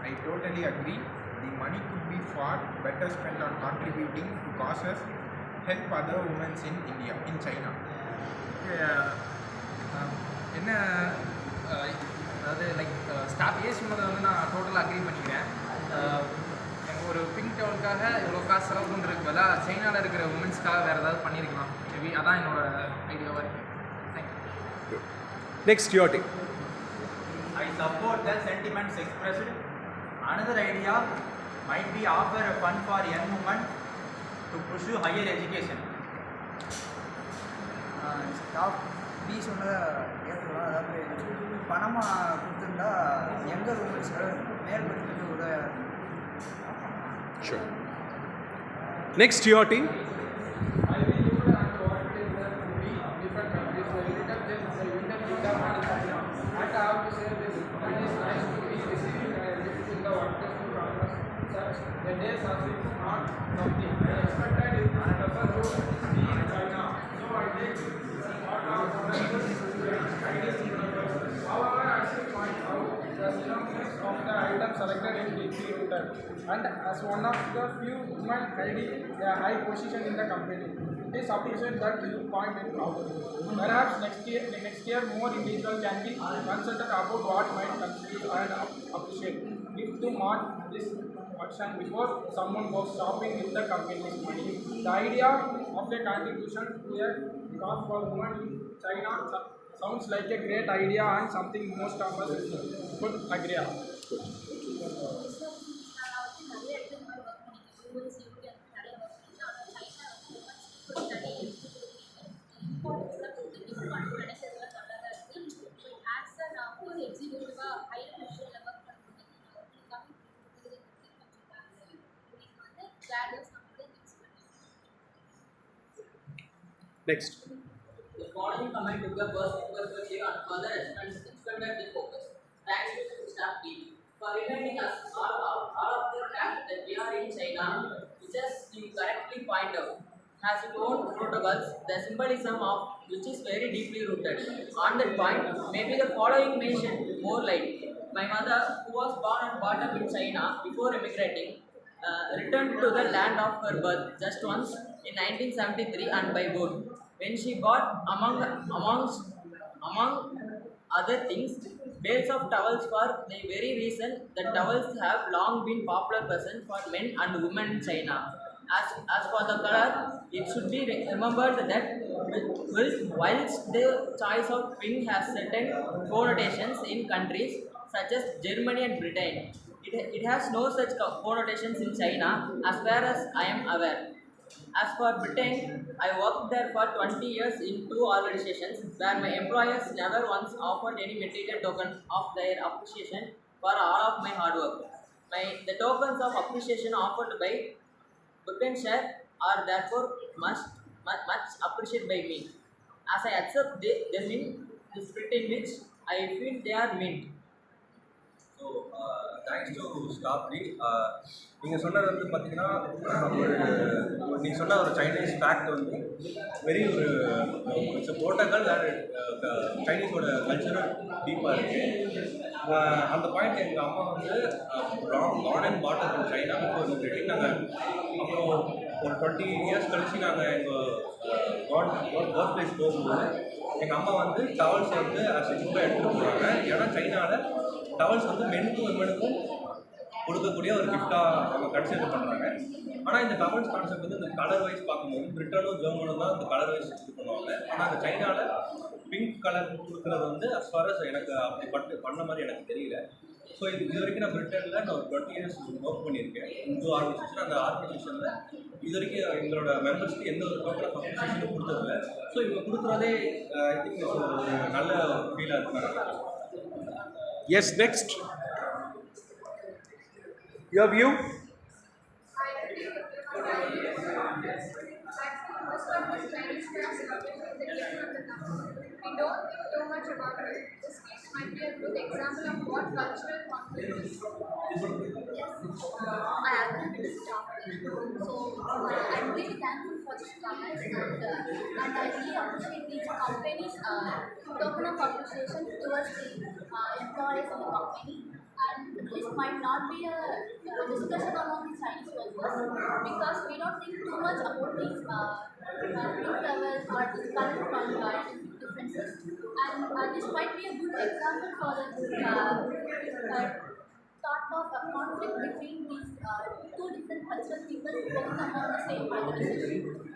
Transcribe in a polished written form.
I totally agree. The money could be far better spent on contributing to causes help other women in India, in China. என்ன அதாவது like staff ஏ சொன்னதை வந்து நான் டோட்டலாக agri பண்ணிக்கிறேன். எங்கள் ஒரு பிங்க் டவுனுக்காக இவ்வளோ காசு செலவு பண்ணுறதுக்கு பதிலாக சைனாவில் இருக்கிற உமன்ஸ்க்காக வேறு ஏதாவது பண்ணியிருக்கலாம். மேபி அதான் என்னோட ஐடியாவாக இருக்குது. Thank you. Next, your take. I support the sentiments expressed. Another idea might be offer a fund for young women to pursue higher education. Staff B சொன்னதை ஏற்றுக்கலாம். அதாவது பணமாக கொடுத்துருந்தா யங்கர் உமன்ஸ்க்கு மேற்படுத்திட்டு உதவியாக இருக்கும். Sure. Next, your team. I will look at what is there to be different countries. So you can just Indian visa manufacturing. And I have to say this, it is nice to be receiving gifts in the workplace to Congress. Such the days are not something. I expected it and prefer to be in China. So I take what are however, I still point out the synopsis of the item selected is deeply rooted. And as one of the few women holding a high position in the company, it is appreciated that you point it out. Perhaps next year more individuals can be consulted about what might contribute and appreciate. If to mark this action before someone goes shopping with the company's money. The idea of a contribution to a cause for women in China sounds like a great idea and something most of us could agree on. Next. The following comment took the perspective and further expanded the focus. Thanks to staff team for reminding us all of the fact that we are in China, which as you correctly point out, has its own protocols, the symbolism of which is very deeply rooted. On that point, maybe the following mentioned more light. My mother, who was born and brought up in China before immigrating, returned to the land of her birth just once in 1973 and by boat. When she bought among other things, bales of towels for the very reason that towels have long been popular present for men and women in China. As for the color, it should be remembered that whilst the choice of pink has certain connotations in countries such as Germany and Britain, it has no such connotations in China as far as I am aware. As for Britain, I worked there for 20 years in 2 organizations where my employers never once offered any material token of their appreciation for all of my hard work. The tokens of appreciation offered by Britain are therefore much appreciated by me, as I accept them in the spirit in which I feel they are meant. So thanks to staff D. நீங்கள் சொன்னது வந்து பார்த்தீங்கன்னா நீங்கள் சொன்ன ஒரு Chinese fact வந்து very ஒரு it's protocol and சைனீஸோட கல்ச்சரல் டீப்பாக இருக்குது. அந்த பாயிண்ட் எங்கள் அம்மா வந்து லான் அண்ட் பாட்டர் இன் சைனா இப்போ இமிகிரேட்டிங். நாங்கள் அப்புறம் ஒரு 20 இயர்ஸ் கழிச்சு நாங்கள் எங்கள் ஒர்க் பிளேஸ் போகும்போது எங்கள் அம்மா வந்து டவல்ஸ் வந்து கிஃப்டாக எடுத்துகிட்டு போகிறாங்க. ஏன்னா சைனாவில் டவல்ஸ் வந்து மென்னுக்கும் விமனுக்கும் கொடுக்கக்கூடிய ஒரு கிஃப்டாக அவங்க கன்சிடர் பண்ணுறாங்க. ஆனால் இந்த டவல்ஸ் கான்செப்ட் வந்து இந்த கலர் வைஸ் பார்க்கும்போது பிரிட்டனும் ஜெர்மனும் தான் இந்த கலர் வைஸ் இது பண்ணுவாங்க. ஆனால் அந்த சைனாவில் பிங்க் கலர் கொடுக்குறது வந்து அஸ் ஃபார் அஸ் எனக்கு அப்படி பண்ண மாதிரி எனக்கு தெரியல. ஸோ இது வரைக்கும் நான் பிரிட்டனில் நான் ஒரு 20 இயர்ஸ் ஒர்க் பண்ணியிருக்கேன். இந்த ஆர்கனைசேஷன் அந்த ஆர்கனைசேஷனில் இது வரைக்கும் எங்களோட மெம்பர்ஸ்க்கு எந்த ஒரு டோக்கன் ஆஃப் அப்ரிசியேஷனும் கொடுத்ததில்ல. ஸோ இவங்க கொடுக்குறதே ஐ திங்க் ஒரு நல்ல ஃபீலாக இருக்காங்க. Yes, next. Your view? We don't think too much about it. This case might be a good example of what cultural conflict is. I agree with this topic. So I'm really thankful for this comment and I really appreciate these companies' token of appreciation towards the employees of the company. And this might not be a discussion among the Chinese persons because we don't think too much about these pink levels or these color differences. And this might be a good example for the thought of a conflict between these two different cultural people working upon the same organization.